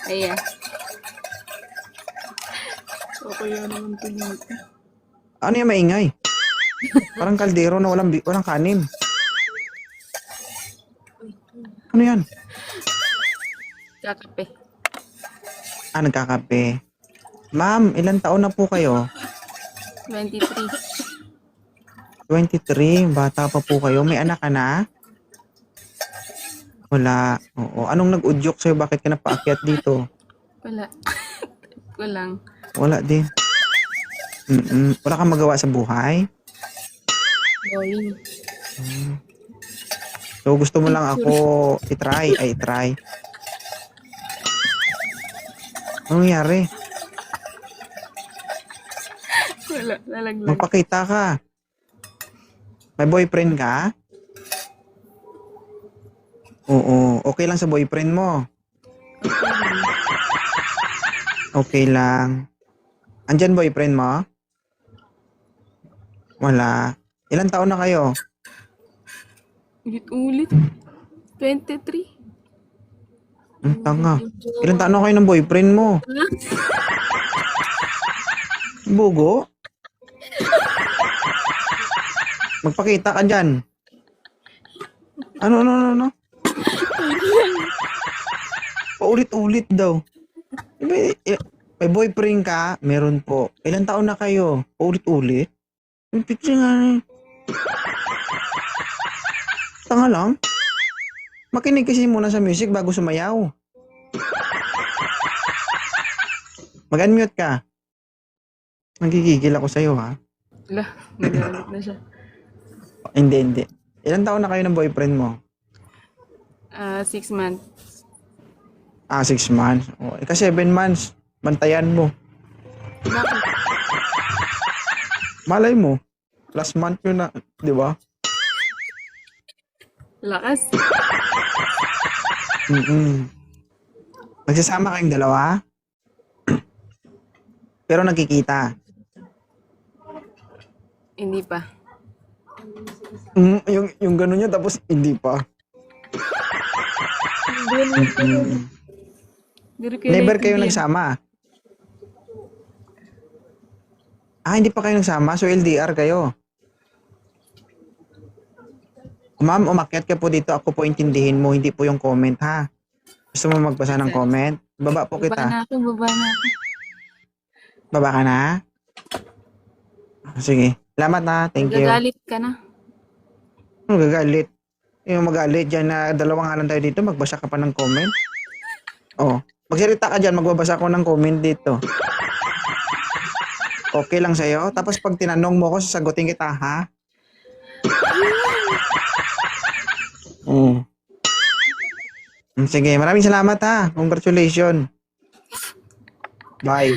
Ayan. So, kaya naman ito dito. Ano yung maingay? Parang kaldero na walang kanin. Ano yan? Kakape. Nagkakape. Ma'am, ilang taon na po kayo? 23. 23. Bata pa po kayo. May anak ka na? Wala. Oo. Anong nag-udyok sa'yo? Bakit ka napaakyat dito? Wala. Walang. Wala din. Wala kang magawa sa buhay? Going. So, gusto mo lang ako i-try. Anong nangyari? Wala. Lalaglag. Magpakita ka. May boyfriend ka? Oo. Okay lang sa boyfriend mo? Okay lang. Andyan boyfriend mo? Wala. Ilang taon na kayo? Ulit. 23. Ang tanga. Ilang taon na kayo ng boyfriend mo? Bugo? Magpakita ka dyan. Ano? Paulit-ulit daw. May boyfriend ka? Meron po. Ilang taon na kayo? Paulit-ulit? Yung picture nga eh. Tanga lang. Makinig kasi muna sa music bago sumayaw. Mag-unmute ka. Nagigigil ako sa'yo ha. Wala. Nagalit na siya. Hindi. Ilang taon na kayo ng boyfriend mo? 6 months. 6 months. Ika 7 months. Bantayan mo. Bakit? Malay mo. Last month yun na. Di ba? Lakas. Nagsasama kayong dalawa? Pero nagkikita. Hindi pa. Yung gano'n niya tapos hindi pa. Never kayo nagsama? Hindi pa kayo nagsama? So LDR kayo? Ma'am, umakyat ka po dito. Ako po intindihin mo. Hindi po yung comment, ha? Gusto mo magbasa ng comment? Baba po Baba kita. na ako. Baba ka na? Sige. Salamat na. Thank you. Nagagalit ka na. Magagalit. Yung magalit dyan na dalawang alam tayo dito, magbasa ka pa ng comment. Magsalita ka dyan, magbabasa ko ng comment dito. Okay lang sa'yo? Tapos pag tinanong mo ko, sasagutin kita, ha? Sige, maraming salamat ha. Congratulations. Bye.